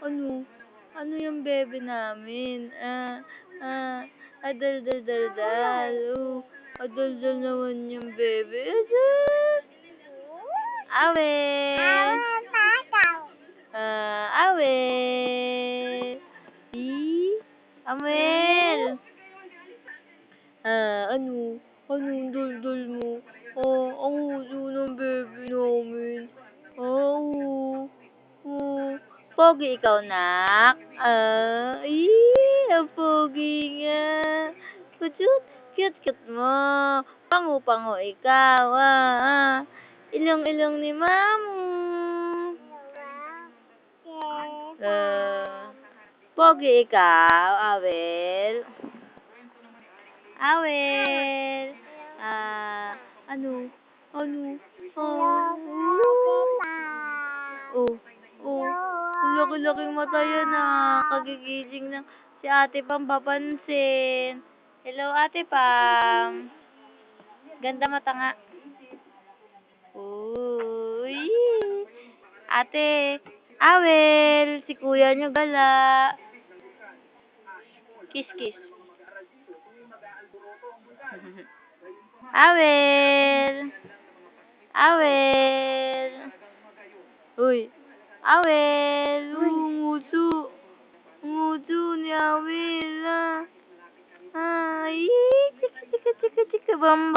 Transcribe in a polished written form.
Ano? Ano yung bebe namin? Dal. Oh, dal naman yung bebe. Adal. Awel. Awel. Amel. Ano? Anong dal mo? Ang uso ng bebe namin. Pogi ikaw, nak. Ang pogi nga. Cute mo. Pango ikaw, Ilong ni mamu. Pogi ikaw, Awel. Awel. Ano? Laki-laking mata yan, Kagigising ng si Ate Pam papansin. Hello, Ate Pam. Ganda mata nga. Uy. Ate, Awel, si kuya nyo gala. Kiss. Awel. Uy. Awel. Nguso ni Awel, Chika, bam.